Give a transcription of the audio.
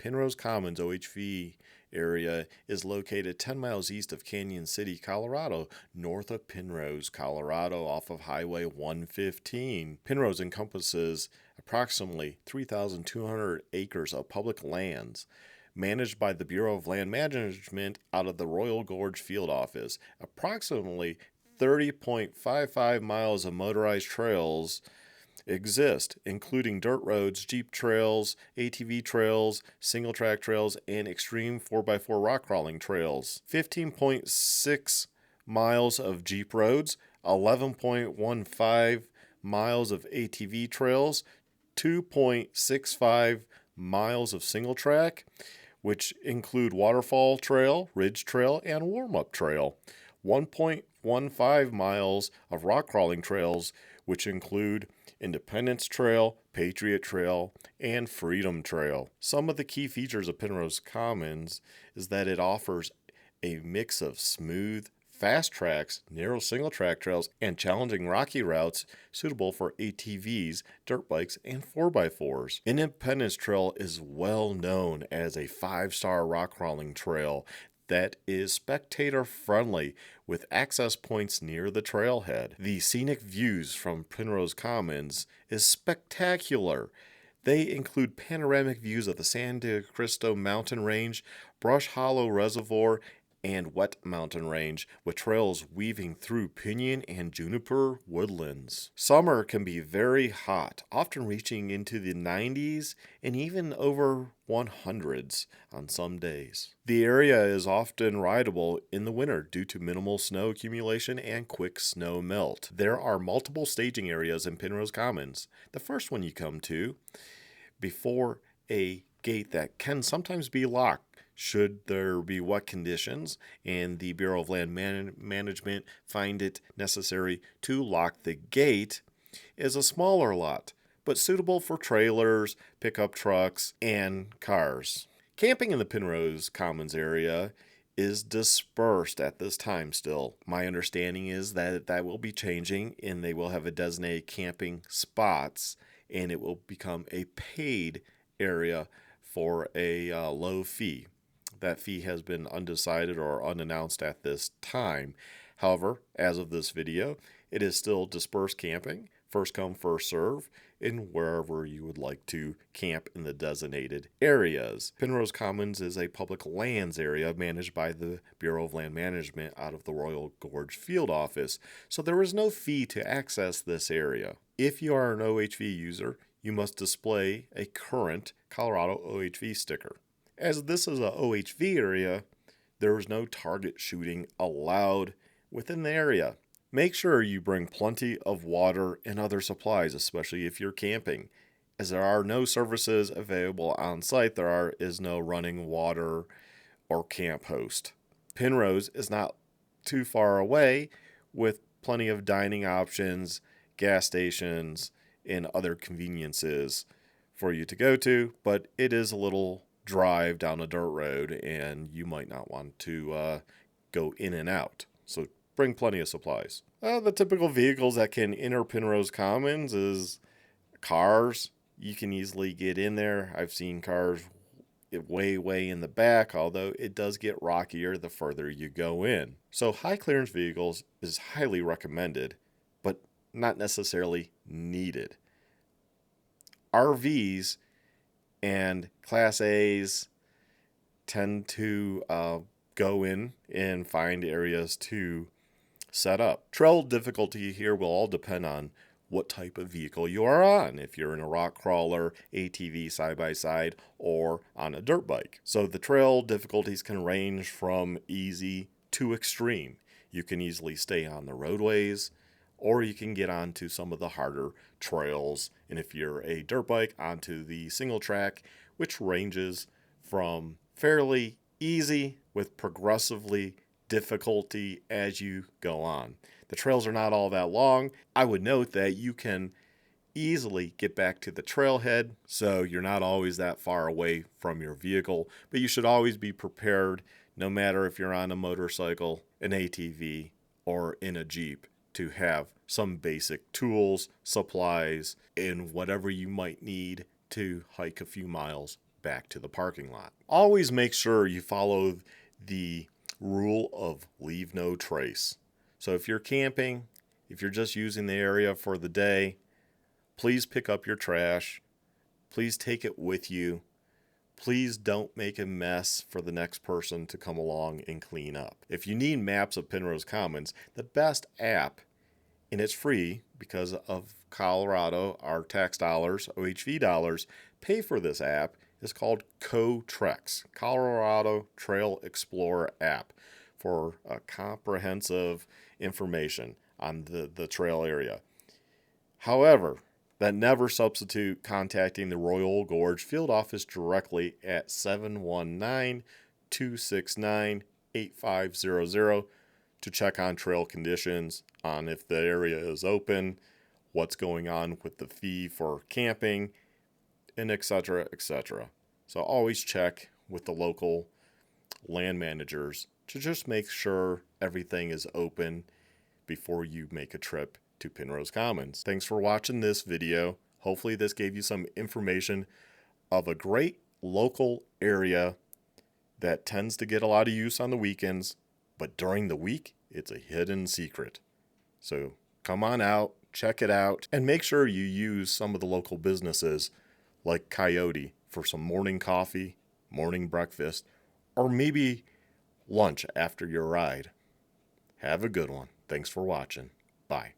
Penrose Commons OHV Area is located 10 miles east of Canyon City, Colorado, north of Pinrose, Colorado, off of Highway 115. Pinrose encompasses approximately 3,200 acres of public lands managed by the Bureau of Land Management out of the Royal Gorge Field Office. Approximately 30.55 miles of motorized trails exist, including dirt roads, jeep trails, ATV trails, single track trails, and extreme 4x4 rock crawling trails. 15.6 miles of jeep roads, 11.15 miles of ATV trails, 2.65 miles of single track, which include Waterfall Trail, Ridge Trail, and Warm-Up Trail. 1.15 miles of rock crawling trails, which include Independence Trail, Patriot Trail, and Freedom Trail. Some of the key features of Penrose Commons is that it offers a mix of smooth, fast tracks, narrow single track trails, and challenging rocky routes suitable for ATVs, dirt bikes, and 4x4s. Independence Trail is well known as a 5-star rock crawling trail that is spectator friendly with access points near the trailhead. The scenic views from Penrose Commons is spectacular. They include panoramic views of the Santa Cristo Mountain Range, Brush Hollow Reservoir, and Wet Mountain Range, with trails weaving through pinyon and juniper woodlands. Summer can be very hot, often reaching into the 90s and even over 100s on some days. The area is often rideable in the winter due to minimal snow accumulation and quick snow melt. There are multiple staging areas in Penrose Commons. The first one you come to before a gate that can sometimes be locked should there be wet conditions and the Bureau of Land Management find it necessary to lock the gate, is a smaller lot, but suitable for trailers, pickup trucks, and cars. Camping in the Penrose Commons area is dispersed at this time still. My understanding is that that will be changing and they will have a designated camping spots and it will become a paid area for a low fee. That fee has been undecided or unannounced at this time. However, as of this video, it is still dispersed camping, first come, first serve, in wherever you would like to camp in the designated areas. Penrose Commons is a public lands area managed by the Bureau of Land Management out of the Royal Gorge Field Office, so there is no fee to access this area. If you are an OHV user, you must display a current Colorado OHV sticker. As this is a OHV area, there is no target shooting allowed within the area. Make sure you bring plenty of water and other supplies, especially if you're camping. As there are no services available on site, there is no running water or camp host. Pinrose is not too far away with plenty of dining options, gas stations, and other conveniences for you to go to, but it is a little drive down a dirt road and you might not want to go in and out. So bring plenty of supplies. The typical vehicles that can enter Penrose Commons is cars. You can easily get in there. I've seen cars way in the back, although it does get rockier the further you go in. So high clearance vehicles is highly recommended, but not necessarily needed. RVs and Class A's tend to go in and find areas to set up. Trail difficulty here will all depend on what type of vehicle you are on, if you're in a rock crawler, ATV side-by-side, or on a dirt bike. So the trail difficulties can range from easy to extreme. You can easily stay on the roadways, or you can get onto some of the harder trails, and if you're a dirt bike, onto the single track, which ranges from fairly easy with progressively difficulty as you go on. The trails are not all that long. I would note that you can easily get back to the trailhead, so you're not always that far away from your vehicle, but you should always be prepared, no matter if you're on a motorcycle, an ATV, or in a Jeep, to have some basic tools, supplies, and whatever you might need to hike a few miles back to the parking lot. Always make sure you follow the rule of leave no trace. So if you're camping, if you're just using the area for the day, please pick up your trash. Please take it with you. Please don't make a mess for the next person to come along and clean up. If you need maps of Penrose Commons, the best app, and it's free because of Colorado, our tax dollars, OHV dollars, pay for this app, is called CoTrex, Colorado Trail Explorer app, for comprehensive information on the trail area. However, that never substitute contacting the Royal Gorge Field Office directly at 719-269-8500 to check on trail conditions, on if the area is open, what's going on with the fee for camping, and etc., etc. So always check with the local land managers to just make sure everything is open before you make a trip to Penrose Commons. Thanks for watching this video. Hopefully this gave you some information of a great local area that tends to get a lot of use on the weekends, but during the week, it's a hidden secret. So come on out, check it out, and make sure you use some of the local businesses like Coyote for some morning coffee, morning breakfast, or maybe lunch after your ride. Have a good one. Thanks for watching. Bye.